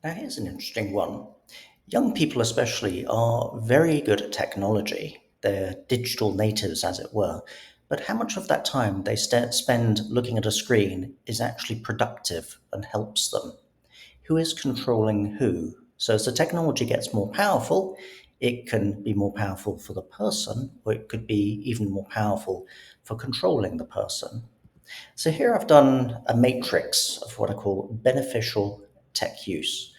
Now, here's an interesting one. Young people, especially, are very good at technology. They're digital natives, as it were. But how much of that time they spend looking at a screen is actually productive and helps them? Who is controlling who? So, as the technology gets more powerful, it can be more powerful for the person, or it could be even more powerful for controlling the person. So here I've done a matrix of what I call beneficial tech use.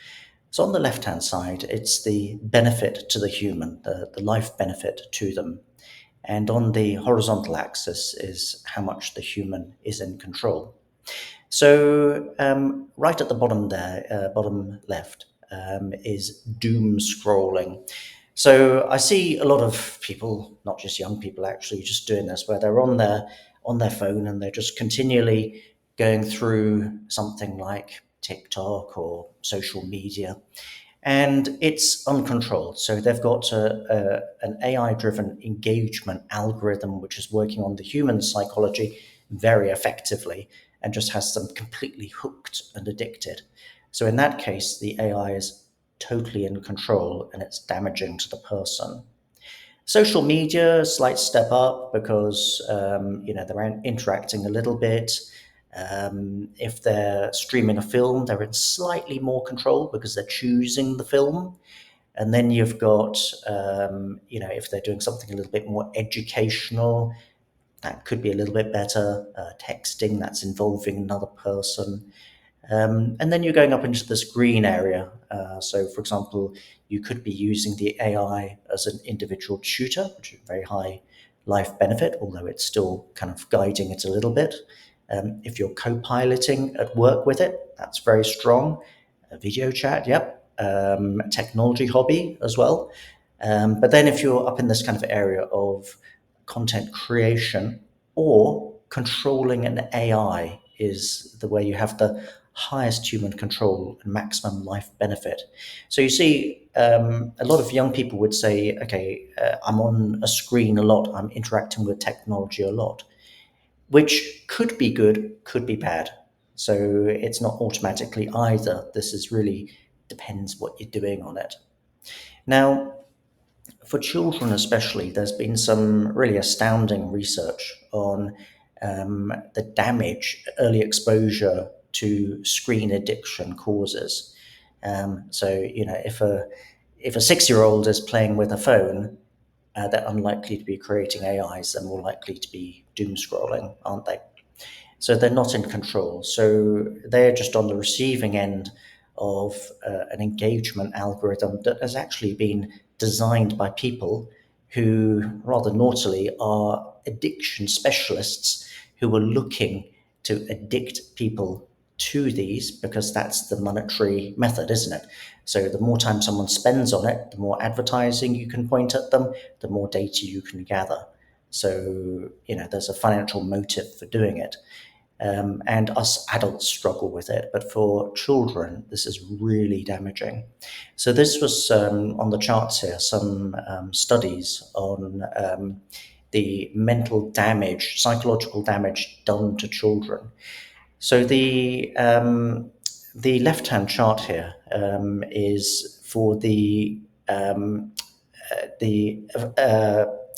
So on the left-hand side, it's the benefit to the human, the life benefit to them. And on the horizontal axis is how much the human is in control. So right at the bottom there, bottom left, is doom scrolling. So I see a lot of people, not just young people actually, just doing this, where they're on their phone and they're just continually going through something like TikTok or social media, and it's uncontrolled. So they've got an AI-driven engagement algorithm which is working on the human psychology very effectively and just has them completely hooked and addicted. So in that case, the AI is totally in control and it's damaging to the person. Social media, slight step up because they're interacting a little bit. If they're streaming a film, they're in slightly more control because they're choosing the film. And then you've got, if they're doing something a little bit more educational, that could be a little bit better. Texting that's involving another person. And then you're going up into this green area. So, for example, you could be using the AI as an individual tutor, which is a very high life benefit, although it's still kind of guiding it a little bit. If you're co-piloting at work with it, that's very strong. A video chat, yep. Technology hobby as well. But then if you're up in this kind of area of content creation or controlling an AI is the way you have the highest human control and maximum life benefit. So you see, a lot of young people would say, okay, I'm on a screen a lot, I'm interacting with technology a lot, which could be good, could be bad. So it's not automatically either. This is really depends what you're doing on it. Now, for children especially, there's been some really astounding research on the damage early exposure to screen addiction causes. If a 6-year-old is playing with a phone, they're unlikely to be creating AIs. They're more likely to be doom scrolling, aren't they? So they're not in control. So they're just on the receiving end of an engagement algorithm that has actually been designed by people who, rather naughtily, are addiction specialists who are looking to addict people to these because that's the monetary method, isn't it? So the more time someone spends on it, the more advertising you can point at them, the more data you can gather. So, there's a financial motive for doing it. And us adults struggle with it, but for children, this is really damaging. So this was on the charts here, some studies on the mental damage, psychological damage done to children. So the left-hand chart here is for the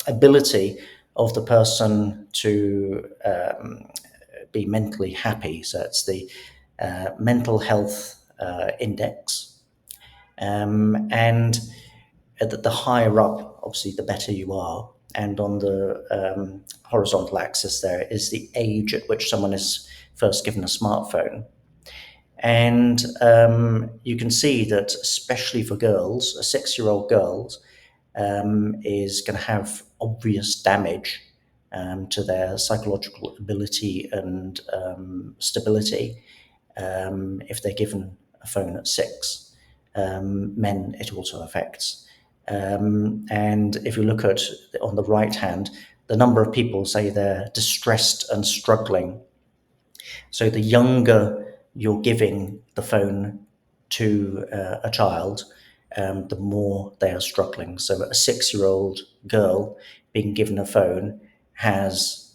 ability of the person to be mentally happy. So it's the mental health index. And the higher up, obviously, the better you are. And on the horizontal axis there is the age at which someone is first given a smartphone. And you can see that, especially for girls, a 6-year-old girl is going to have obvious damage to their psychological ability and stability if they're given a phone at 6. Men, it also affects. And if you look at on the right hand, the number of people say they're distressed and struggling. So the younger you're giving the phone to a child, the more they are struggling. So a 6-year-old girl being given a phone has,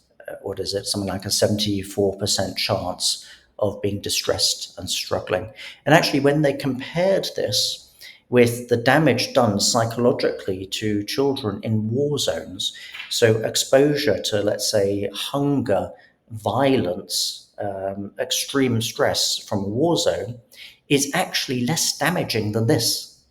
something like a 74% chance of being distressed and struggling. And actually, when they compared this with the damage done psychologically to children in war zones, so exposure to, let's say, hunger, violence, extreme stress from a war zone is actually less damaging than this.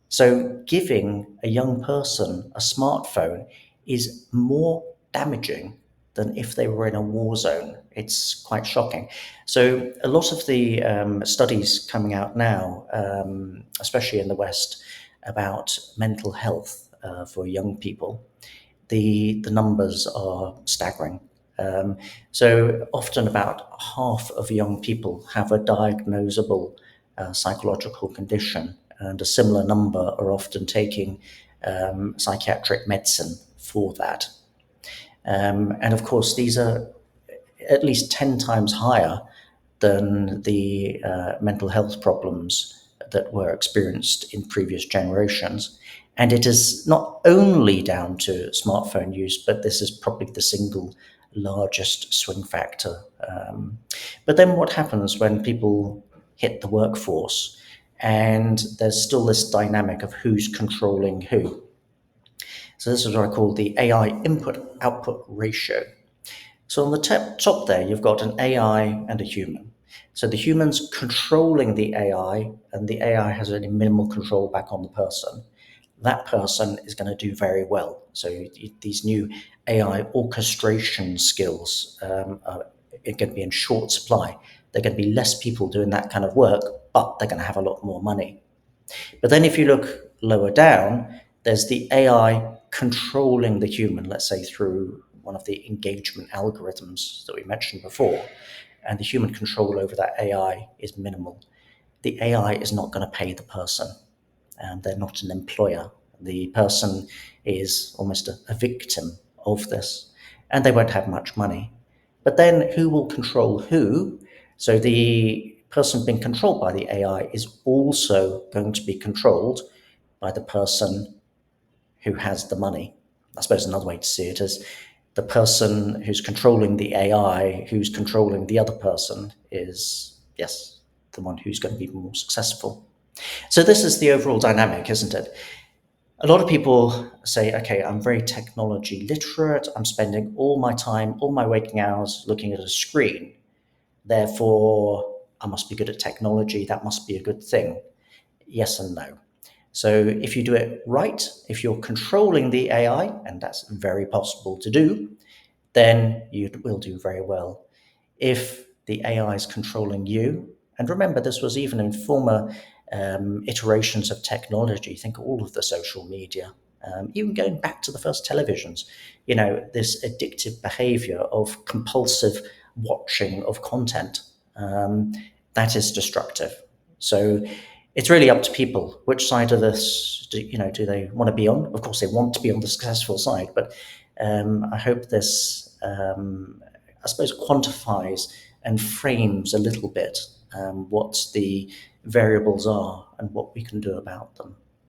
So, giving a young person a smartphone is more damaging than if they were in a war zone. It's quite shocking. So, a lot of the studies coming out now, especially in the West, about mental health for young people, the numbers are staggering. So, often about half of young people have a diagnosable psychological condition, and a similar number are often taking psychiatric medicine for that. And of course, these are at least 10 times higher than the mental health problems that were experienced in previous generations. And it is not only down to smartphone use, but this is probably the single largest swing factor. But then what happens when people hit the workforce and there's still this dynamic of who's controlling who? So this is what I call the AI input output ratio. So on the top there, you've got an AI and a human. So the human's controlling the AI, and the AI has only minimal control back on the person. That person is going to do very well. So these new AI orchestration skills are going to be in short supply. There are going to be less people doing that kind of work, but they're going to have a lot more money. But then if you look lower down, there's the AI controlling the human, let's say through one of the engagement algorithms that we mentioned before, and the human control over that AI is minimal. The AI is not going to pay the person, and they're not an employer. The person is almost a victim of this, and they won't have much money. But then who will control who? So the person being controlled by the AI is also going to be controlled by the person who has the money. I suppose another way to see it is the person who's controlling the AI, who's controlling the other person, is, yes, the one who's going to be more successful. So this is the overall dynamic, isn't it? A lot of people say, okay, I'm very technology literate. I'm spending all my time, all my waking hours looking at a screen. Therefore, I must be good at technology. That must be a good thing. Yes and no. So if you do it right, if you're controlling the AI, and that's very possible to do, then you will do very well. If the AI is controlling you, and remember, this was even in former iterations of technology, think all of the social media, even going back to the first televisions, this addictive behavior of compulsive watching of content, that is destructive. So it's really up to people which side of this do they want to be on. Of course they want to be on the successful side, but I hope this I suppose quantifies and frames a little bit what the variables are and what we can do about them.